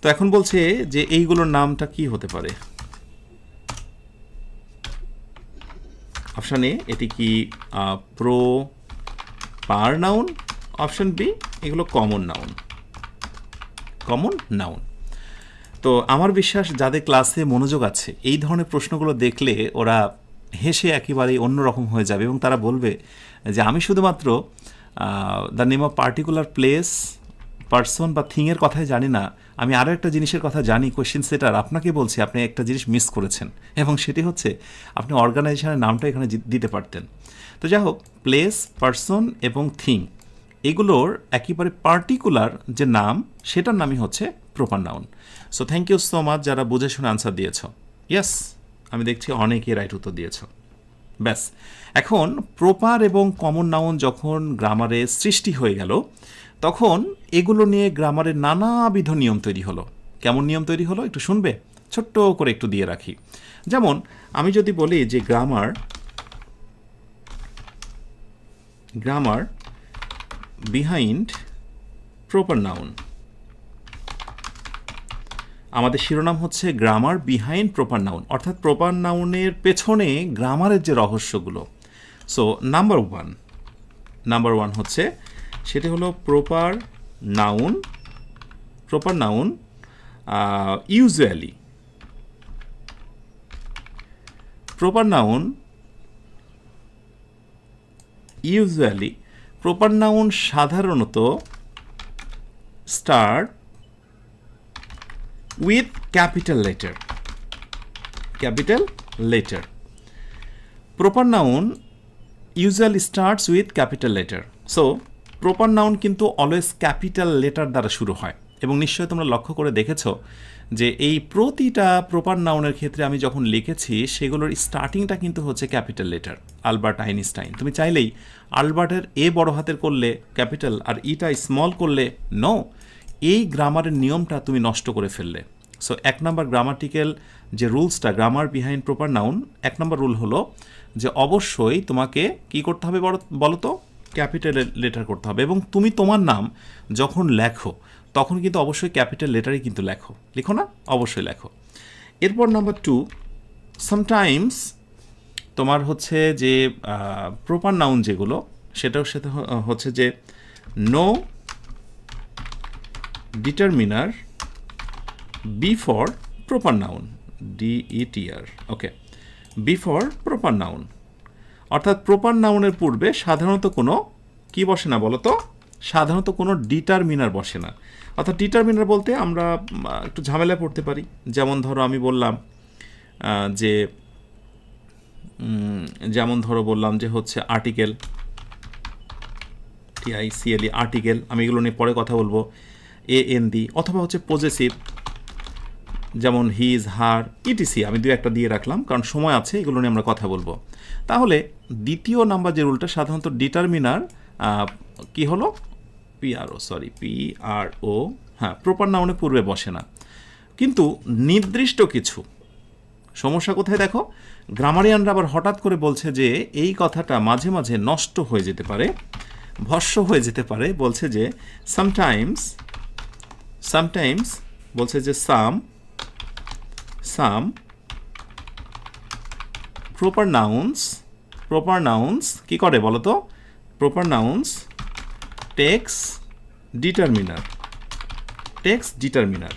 তো এখন বলছে যে এইগুলোর নামটা কি হতে পারে। অপশান এ এটি কি প্রপার নাউন, অপশান বি এগুলো কমন নাউন। তো আমার বিশ্বাস যাদের ক্লাসে মনোযোগ আছে এই ধরনের প্রশ্নগুলো দেখলে ওরা হেসে একেবারেই অন্যরকম হয়ে যাবে এবং তারা বলবে যে আমি শুধুমাত্র the name of particular place, person বা থিংয়ের কথাই জানি না, আমি আরও একটা জিনিসের কথা জানি। কোয়েশ্চেন সেটার আপনাকে বলছি আপনি একটা জিনিস মিস করেছেন, এবং সেটি হচ্ছে আপনি অর্গানাইজেশনের নামটা এখানে দিতে পারতেন। তো যাই হোক, প্লেস, পারসন এবং থিং এগুলোর একেবারে পার্টিকুলার যে নাম সেটার নামই হচ্ছে proper noun. So thank you so much যারা বুঝে শুনে আনসার দিয়েছ। ইয়েস, আমি দেখছি অনেকেই রাইট উত্তর দিয়েছ। ব্যাস, এখন প্রপার এবং কমন নাউন যখন গ্রামারে সৃষ্টি হয়ে গেল তখন এগুলো নিয়ে গ্রামারের নানাবিধ নিয়ম তৈরি হলো। কেমন নিয়ম তৈরি হলো একটু শুনবে? ছোট্ট করে একটু দিয়ে রাখি। যেমন আমি যদি বলি যে গ্রামার বিহাইন্ড প্রপার নাউন, আমাদের শিরোনাম হচ্ছে গ্রামার বিহাইন্ড প্রপার নাউন, অর্থাৎ প্রপার নাউনের পেছনে গ্রামারের যে রহস্যগুলো। সো নাম্বার ওয়ান হচ্ছে সেটি হলো proper noun usually proper noun সাধারণত start with capital letter proper noun usually starts with capital letter. So proper noun কিন্তু অলওয়েজ ক্যাপিটাল লেটার দ্বারা শুরু হয়, এবং নিশ্চয়ই তোমরা লক্ষ্য করে দেখেছো যে এই প্রতিটা প্রপার নাউনের ক্ষেত্রে আমি যখন লিখেছি সেগুলোর স্টার্টিংটা কিন্তু হচ্ছে ক্যাপিটাল লেটার। আলবার্ট আইনস্টাইন, তুমি চাইলেই আলবার্টের এ বড় হাতের করলে ক্যাপিটাল আর ইটা স্মল করলে নো, এই গ্রামারের নিয়মটা তুমি নষ্ট করে ফেললে। সো 1 নম্বর গ্রামাটিক্যাল যে রুলসটা, গ্রামার বিহাইন্ড প্রপার নাউন, 1 নম্বর রুল হলো যে অবশ্যই তোমাকে কি করতে হবে বলো তো, ক্যাপিটাল লেটার করতে হবে। এবং তুমি তোমার নাম যখন লেখো তখন কিন্তু অবশ্যই ক্যাপিটাল লেটারই কিন্তু লিখো না, অবশ্যই লেখো। এরপর নাম্বার 2, সামটাইমস তোমার হচ্ছে যে প্রপার নাউন যেগুলো সেটার সাথে হচ্ছে যে no determiner before proper noun, DETR, okay, before proper noun, অর্থাৎ প্রপার নাউনের পূর্বে সাধারণত কোনো কি বসে না বলো তো, সাধারণত কোনো ডিটারমিনার বসে না। অর্থাৎ ডিটারমিনার বলতে আমরা একটু ঝামেলায় পড়তে পারি। যেমন ধরো আমি বললাম যে হচ্ছে আর্টিকেল, TICLE আর্টিকেল, আমি এগুলো নিয়ে পরে কথা বলবো, AND, অথবা হচ্ছে পজেসিভ যেমন হিজ, হার, ETC, আমি 2-1টা দিয়ে রাখলাম কারণ সময় আছে, এগুলো নিয়ে আমরা কথা বলবো। তাহলে দ্বিতীয় নাম্বার যে রুলটা, সাধারণত ডিটারমিনার কি হলো PRO, হ্যাঁ, প্রপার নাউনের পূর্বে বসে না। কিন্তু নির্দিষ্ট কিছু সমস্যা কোথায় দেখো, গ্রামারিয়ানরা আবার হঠাৎ করে বলছে যে এই কথাটা মাঝে মাঝে নষ্ট হয়ে যেতে পারে, ভস্য হয়ে যেতে পারে। বলছে যে সামটাইমস বলছে যে সাম প্রপার নাউন্স কি করে বলো তো, প্রপার নাউন্স টেক্স ডিটারমিনার।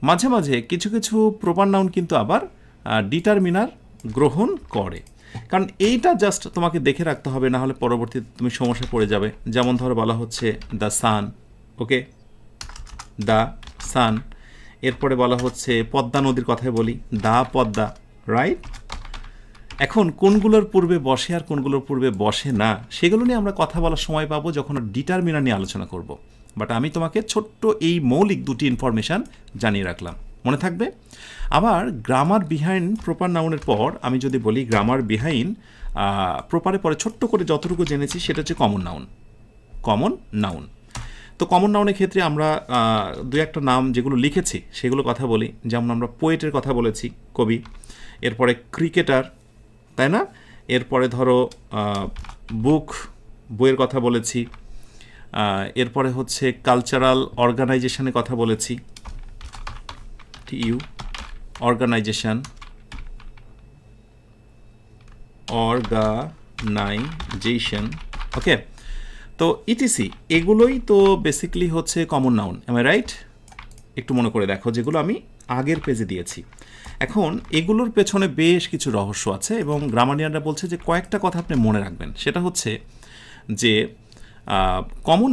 মাঝে মাঝে কিছু কিছু প্রপার নাউন কিন্তু আবার ডিটারমিনার গ্রহণ করে। কারণ এইটা জাস্ট তোমাকে দেখে রাখতে হবে, না হলে পরবর্তীতে তুমি সমস্যায় পড়ে যাবে। যেমন ধরো বলা হচ্ছে the sun, okay, the sun. এরপরে বলা হচ্ছে পদ্মা নদীর কথাই বলি, দা পদ্মা, রাইট। এখন কোনগুলোর পূর্বে বসে আর কোনগুলোর পূর্বে বসে না সেগুলো নিয়ে আমরা কথা বলার সময় পাবো যখন ডিটারমিনার নিয়ে আলোচনা করব। বাট আমি তোমাকে ছোট্ট এই মৌলিক 2টি ইনফরমেশান জানিয়ে রাখলাম, মনে থাকবে। আবার গ্রামার বিহাইন্ড প্রপার নাউনের পর আমি যদি বলি গ্রামার বিহাইন্ড প্রপারের পরে ছোট্ট করে যতটুকু জেনেছি সেটা হচ্ছে কমন নাউন। তো কমন নাউনের ক্ষেত্রে আমরা 2-1টা নাম যেগুলো লিখেছি সেগুলো কথা বলি। যেমন আমরা পোয়েটের কথা বলেছি, কবি, এরপরে ক্রিকেটার, তাই না, এরপরে ধরো বইয়ের কথা বলেছি, এরপরে হচ্ছে কালচারাল অর্গানাইজেশনের কথা বলেছি, TU অর্গানাইজেশন, ওকে। তো ETC এগুলোই তো বেসিক্যালি হচ্ছে common noun, am I right? একটু মনে করে দেখো যেগুলো আমি আগের পেজে দিয়েছি। এখন এগুলোর পেছনে বেশ কিছু রহস্য আছে এবং গ্রামারিয়ানরা বলছে যে কয়েকটা কথা আপনি মনে রাখবেন। সেটা হচ্ছে যে কমন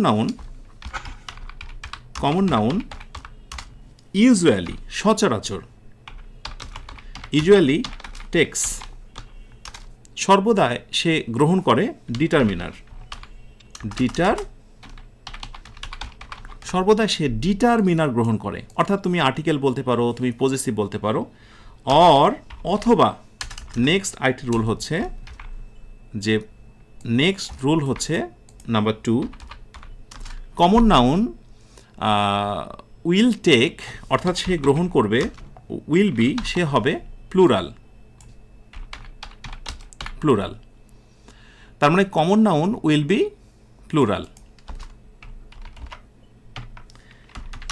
নাউন ইউজুয়ালি, সচরাচর, টেক্স, সর্বদাই সে গ্রহণ করে ডিটারমিনার, সর্বদা সে ডিটারমিনার গ্রহণ করে। অর্থাৎ তুমি আর্টিকেল বলতে পারো, তুমি পজেসিভ বলতে পারো, অথবা নেক্সট আইটি রুল হচ্ছে যে number 2, common noun will take, অর্থাৎ সে গ্রহণ করবে, উইল বি, সে হবে প্লুরাল। তার মানে common noun will be plural.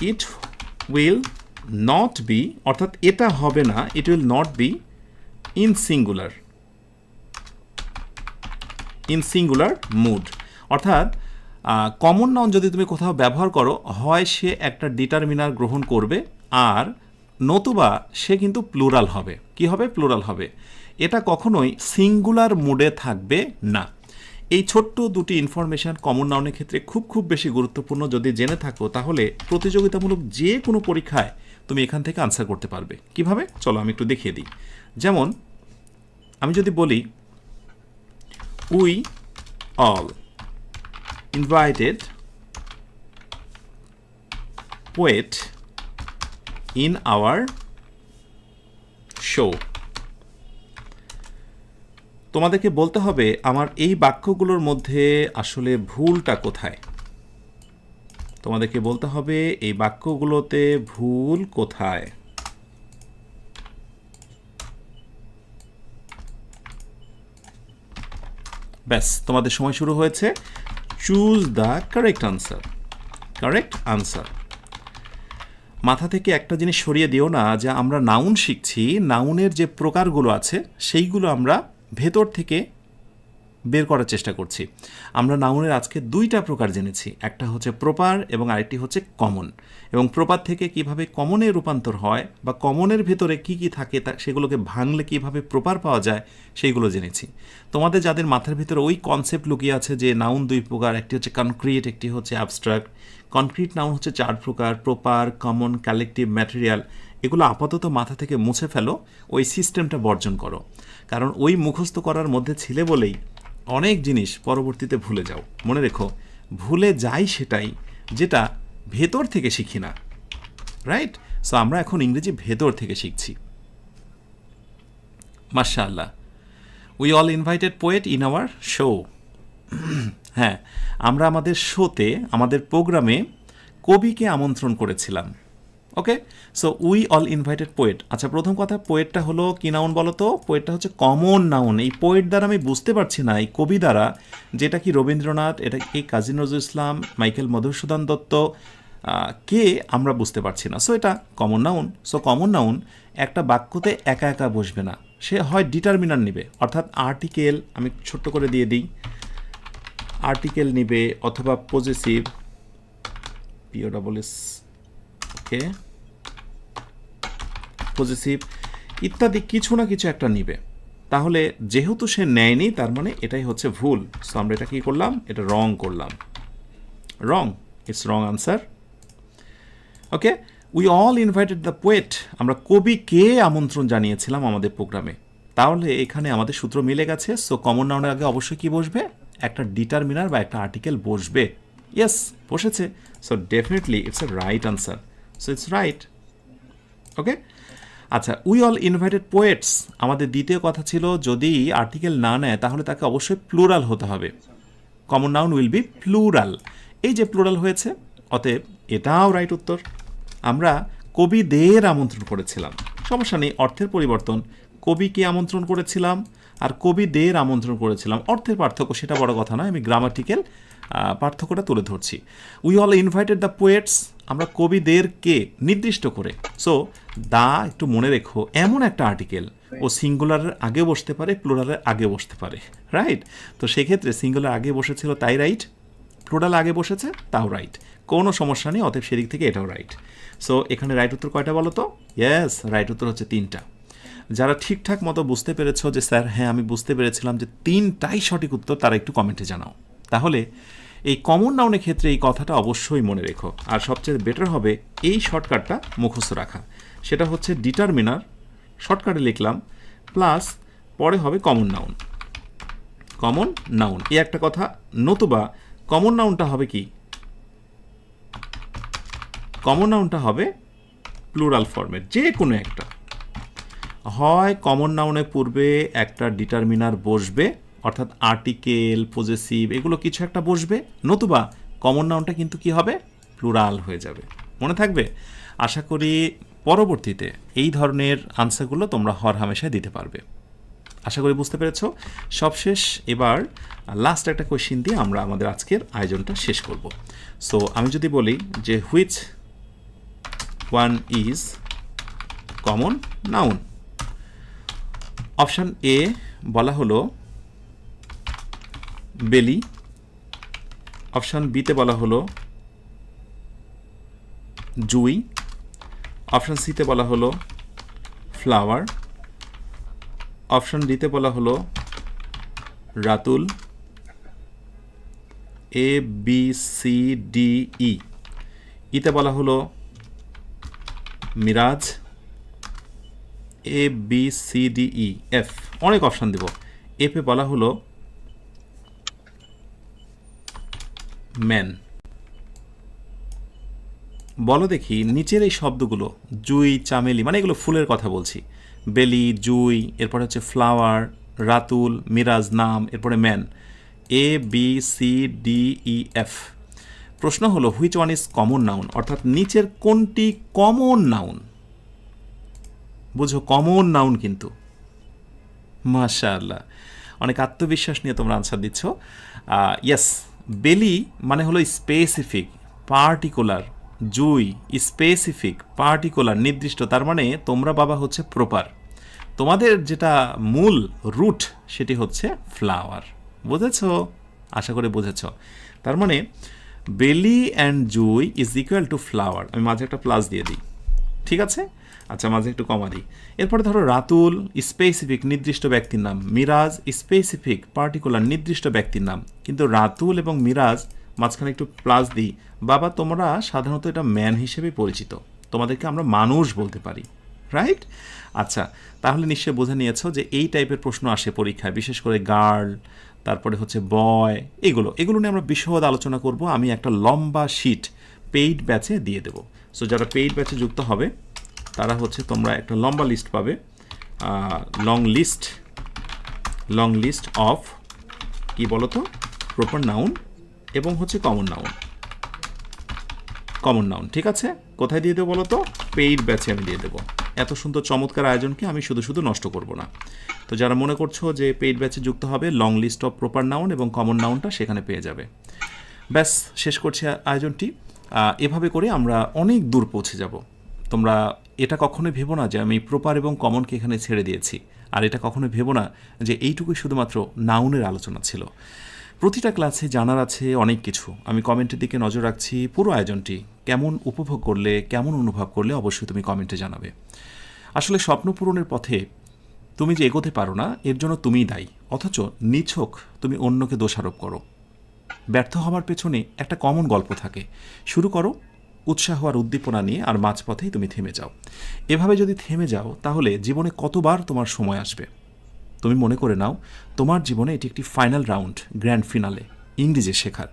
It will not be, অর্থাৎ এটা হবে না, it will not be in singular mood. অর্থাৎ কমন নাউন যদি তুমি কোথাও ব্যবহার করো, হয় সে একটা ডিটারমিনার গ্রহণ করবে, আর নতুবা সে কিন্তু প্লুরাল হবে। কি হবে? প্লুরাল হবে। এটা কখনোই সিঙ্গুলার মুডে থাকবে না। এই ছোট্ট দুটি ইনফরমেশন কমন নাউনের ক্ষেত্রে খুব খুব বেশি গুরুত্বপূর্ণ। যদি জেনে থাকো তাহলে প্রতিযোগিতামূলক যে কোনো পরীক্ষায় তুমি এখান থেকে আনসার করতে পারবে। কিভাবে? চলো আমি একটু দেখিয়ে দিই। যেমন আমি যদি বলি we all invited poet in our show, তোমাদেরকে বলতে হবে আমার এই বাক্যগুলোর মধ্যে আসলে ভুলটা কোথায়। তোমাদেরকে বলতে হবে এই বাক্যগুলোতে ভুল কোথায়। ব্যাস, তোমাদের সময় শুরু হয়েছে। Choose the correct answer. Correct answer. মাথা থেকে একটা জিনিস সরিয়ে দিও না যে আমরা নাউন শিখছি, নাউনের যে প্রকারগুলো আছে সেইগুলো আমরা ভেতর থেকে বের করার চেষ্টা করছি। আমরা নাউনের আজকে দুইটা প্রকার জেনেছি, একটা হচ্ছে প্রপার এবং আরেকটি হচ্ছে কমন। এবং প্রপার থেকে কিভাবে কমনে রূপান্তর হয় বা কমনের ভেতরে কি কি থাকে তা সেগুলোকে ভাঙলে কিভাবে প্রপার পাওয়া যায় সেইগুলো জেনেছি। তোমাদের যাদের মাথার ভিতরে ওই কনসেপ্ট লুকিয়ে আছে যে নাউন দুই প্রকার, একটি হচ্ছে কনক্রিট, একটি হচ্ছে অ্যাবস্ট্রাক্ট। কনক্রিট নাউন হচ্ছে 4 প্রকার, প্রপার, কমন, কালেকটিভ, ম্যাটেরিয়াল। এগুলো আপাতত মাথা থেকে মুছে ফেলো, ওই সিস্টেমটা বর্জন করো। কারণ ওই মুখস্থ করার মধ্যে ছিলে বলেই অনেক জিনিস পরবর্তীতে ভুলে যাও। মনে রেখো, ভুলে যাই সেটাই যেটা ভেতর থেকে শিখি না। রাইট? সো আমরা এখন ইংরেজি ভেতর থেকে শিখছি। মাশাআল্লাহ। We all invited poet in our show. হ্যাঁ, আমরা আমাদের শোতে, আমাদের প্রোগ্রামে কবিকে আমন্ত্রণ করেছিলাম। Okay, so we all invited poet. আচ্ছা, প্রথম কথা, পোয়েটটা হলো কি নাউন বলো তো? পোয়েটটা হচ্ছে কমন নাউন। এই পোয়েট দ্বারা আমি বুঝতে পারছি না এই কবি দ্বারা, যেটা কি রবীন্দ্রনাথ, এটা কি কাজী নজরুল ইসলাম, মাইকেল মধুসূদন দত্ত, কে আমরা বুঝতে পারছি না। সো এটা common noun. So common noun একটা বাক্যতে একা একা বসবে না, সে হয় ডিটারমিনার নিবে, অর্থাৎ আর্টিকেল, আমি ছোট্ট করে দিয়ে দিই, আর্টিকেল নিবে অথবা পজেসিভ, POSS, ওকে, পজেসিভ ইত্যাদি কিছু না কিছু একটা নিবে। তাহলে যেহেতু সে নেয়নি তার মানে এটাই হচ্ছে ভুল। সো আমরা এটা কি করলাম? এটা রং করলাম। Wrong, it's wrong answer. Okay, we all invited the poet, আমরা কবিকে আমন্ত্রণ জানিয়েছিলাম আমাদের প্রোগ্রামে। তাহলে এখানে আমাদের সূত্র মিলে গেছে। সো কমন নাউনের আগে অবশ্যই কি বসবে? একটা ডিটারমিনার বা একটা আর্টিকেল বসবে। ইয়েস, বসেছে। So definitely it's a right answer. So it's right. Okay, আচ্ছা, উই অল ইনভাইটেড পোয়েটস, আমাদের দ্বিতীয় কথা ছিল যদি আর্টিকেল না নেয় তাহলে তাকে অবশ্যই প্লুরাল হতে হবে। Common noun will be plural. এই যে প্লুরাল হয়েছে, অতএব এটাও রাইট উত্তর। আমরা কবিদের আমন্ত্রণ করেছিলাম, সমস্যা নেই, অর্থের পরিবর্তন। কবিকে আমন্ত্রণ করেছিলাম আর কবিদের আমন্ত্রণ করেছিলাম, অর্থের পার্থক্য সেটা বড় কথা নয়, আমি গ্রামাটিক্যাল পার্থক্যটা তুলে ধরছি। We all invited the poets, আমরা কবিদেরকে নির্দিষ্ট করে। সো দা একটু মনে রেখো, এমন একটা আর্টিকেল ও সিঙ্গুলারের আগে বসতে পারে, প্লুরালের আগে বসতে পারে। রাইট? তো সেক্ষেত্রে সিঙ্গুলার আগে বসেছিল তাই রাইট, প্লুরাল আগে বসেছে তাও রাইট, কোনো সমস্যা নেই। অতএব সেদিক থেকে এটাও রাইট। সো এখানে রাইট উত্তর কয়টা বলো তো? ইয়েস, রাইট উত্তর হচ্ছে 3টা। যারা ঠিকঠাক মতো বুঝতে পেরেছ যে স্যার হ্যাঁ আমি বুঝতে পেরেছিলাম যে 3টাই সঠিক উত্তর, তারা একটু কমেন্টে জানাও। তাহলে এই কমন নাউনের ক্ষেত্রে এই কথাটা অবশ্যই মনে রেখো। আর সবচেয়ে বেটার হবে এই শর্টকাটটা মুখস্থ রাখা। সেটা হচ্ছে ডিটারমিনার, শর্টকাটে লিখলাম, প্লাস পরে হবে কমন নাউন। কমন নাউন, এই একটা কথা। নতুবা কমন নাউনটা হবে কি? কমন নাউনটা হবে প্লুরাল ফর্মের যে কোনো একটা। হয় কমন নাউনের পূর্বে একটা ডিটারমিনার বসবে, অর্থাৎ আর্টিকেল, পজেসিভ, এগুলো কিছু একটা বসবে, নতুবা কমন নাউনটা কিন্তু কি হবে? প্লুরাল হয়ে যাবে। মনে থাকবে? আশা করি পরবর্তীতে এই ধরনের আনসারগুলো তোমরা হরহামেশায় দিতে পারবে। আশা করি বুঝতে পেরেছ। সবশেষ এবার লাস্ট একটা কোয়েশ্চিন দিয়ে আমরা আমাদের আজকের আয়োজনটা শেষ করব। সো আমি যদি বলি যে which one is common noun, option A বলা হলো বেলি, অপশান বিতে বলা হলো জুই, অপশান সিতে বলা হলো ফ্লাওয়ার, অপশান ডিতে বলা হলো Ratul, A B C D E, ইতে বলা হলো Miraj, A B C D E F, অনেক অপশান দেব। এফে বলা হলো ম্যান। বলো দেখি নিচের এই শব্দগুলো জুই, চামেলি, মানে এগুলো ফুলের কথা বলছি, বেলি, জুই, এরপরে হচ্ছে ফ্লাওয়ার, রাতুল, মিরাজ নাম, এরপরে man, A B C D E F. প্রশ্ন হলো which one is common noun, অর্থাৎ নিচের কোনটি কমন নাউন। বুঝো কমন নাউন কিন্তু। মাশাআল্লাহ, অনেক আত্মবিশ্বাস নিয়ে তোমরা আনসার দিচ্ছ। ইয়েস, বেলি মানে হলো স্পেসিফিক, পার্টিকুলার, জুই স্পেসিফিক, পার্টিকুলার, নির্দিষ্ট, তার মানে তোমরা বাবা হচ্ছে প্রপার। তোমাদের যেটা মূল রুট সেটি হচ্ছে ফ্লাওয়ার। বুঝেছ? আশা করে বুঝেছ। তার মানে বেলি and Jui is equal to flower. আমি মাঝে একটা প্লাস দিয়ে দিই, ঠিক আছে? আচ্ছা, মাঝে একটু কমা দিই। এরপরে ধরো রাতুল স্পেসিফিক, নির্দিষ্ট ব্যক্তির নাম, মিরাজ স্পেসিফিক, পার্টিকুলার, নির্দিষ্ট ব্যক্তির নাম। কিন্তু রাতুল এবং মিরাজ মাঝখানে একটু প্লাস দিই, বাবা তোমরা সাধারণত এটা ম্যান হিসেবে পরিচিত, তোমাদেরকে আমরা মানুষ বলতে পারি, রাইট? আচ্ছা, তাহলে নিশ্চয়ই বোঝা নিয়েছ যে এই টাইপের প্রশ্ন আসে পরীক্ষায়, বিশেষ করে গার্ল, তারপরে হচ্ছে বয়, এগুলো নিয়ে আমরা বিশদ আলোচনা করব। আমি একটা লম্বা শিট পেইড ব্যাচে দিয়ে দেব। সো যারা পেইড ব্যাচে যুক্ত হবে তারা হচ্ছে তোমরা একটা লম্বা লিস্ট পাবে, লং লিস্ট অফ কি বলো তো, প্রপার নাউন এবং হচ্ছে কমন নাউন, ঠিক আছে? কোথায় দিয়ে দেবো বলো তো? পেইড ব্যাচে আমি দিয়ে দেবো। এত সুন্দর চমৎকার আয়োজনকে আমি শুধু নষ্ট করব না। তো যারা মনে করছো যে পেইড ব্যাচে যুক্ত হবে, long list of proper noun এবং কমন নাউনটা সেখানে পেয়ে যাবে। ব্যাস, শেষ করছি আয়োজনটি। এভাবে করে আমরা অনেক দূর পৌঁছে যাব। তোমরা এটা কখনোই ভেবো না যে আমি প্রপার এবং কমনকে এখানে ছেড়ে দিয়েছি, আর এটা কখনোই ভেবো না যে এইটুকুই শুধুমাত্র নাউনের আলোচনা ছিল। প্রতিটা ক্লাসে জানার আছে অনেক কিছু। আমি কমেন্টের দিকে নজর রাখছি। পুরো আয়োজনটি কেমন উপভোগ করলে, কেমন অনুভব করলে অবশ্যই তুমি কমেন্টে জানাবে। আসলে স্বপ্ন পূরণের পথে তুমি যে এগোতে পারো না, এর জন্য তুমিই দায়ী, অথচ নিছক তুমি অন্যকে দোষারোপ করো। ব্যর্থ হওয়ার পেছনে একটা কমন গল্প থাকে। শুরু করো উৎসাহ আর উদ্দীপনা নিয়ে, আর মাঝপথেই তুমি থেমে যাও। এভাবে যদি থেমে যাও তাহলে জীবনে কতবার তোমার সময় আসবে? তুমি মনে করে নাও তোমার জীবনে এটি একটি ফাইনাল রাউন্ড, গ্র্যান্ড ফিনালে, ইংরেজি শেখার।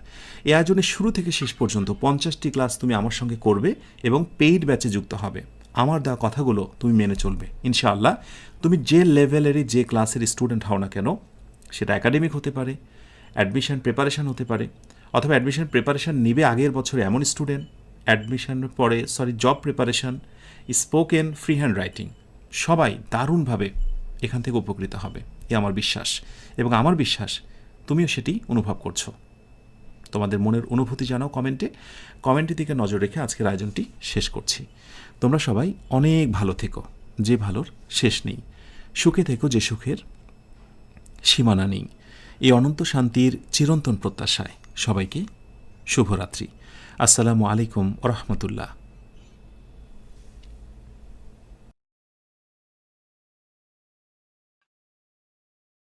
এই আয়োজনের শুরু থেকে শেষ পর্যন্ত 50টি ক্লাস তুমি আমার সঙ্গে করবে এবং পেইড ব্যাচে যুক্ত হবে। আমার দেওয়া কথাগুলো তুমি মেনে চলবে ইনশাআল্লাহ। তুমি যে লেভেলেরই যে ক্লাসের স্টুডেন্ট হও না কেন, সেটা একাডেমিক হতে পারে, অ্যাডমিশন প্রিপারেশান হতে পারে, অথবা অ্যাডমিশন প্রিপারেশান নিবে আগের বছরে এমন স্টুডেন্ট, অ্যাডমিশনের পরে job preparation, spoken, free hand writing, সবাই দারুণভাবে এখান থেকে উপকৃত হবে, এ আমার বিশ্বাস। এবং আমার বিশ্বাস তুমিও সেটি অনুভব করছো। তোমাদের মনের অনুভূতি জানাও কমেন্টের দিকে নজর রেখে আজকের আয়োজনটি শেষ করছি। তোমরা সবাই অনেক ভালো থেকো, যে ভালোর শেষ নেই। সুখে থেকো, যে সুখের সীমানা নেই। এই অনন্ত শান্তির চিরন্তন প্রত্যাশায় সবাইকে শুভরাত্রি। আসসালামু আলাইকুম ওয়া রাহমাতুল্লাহ।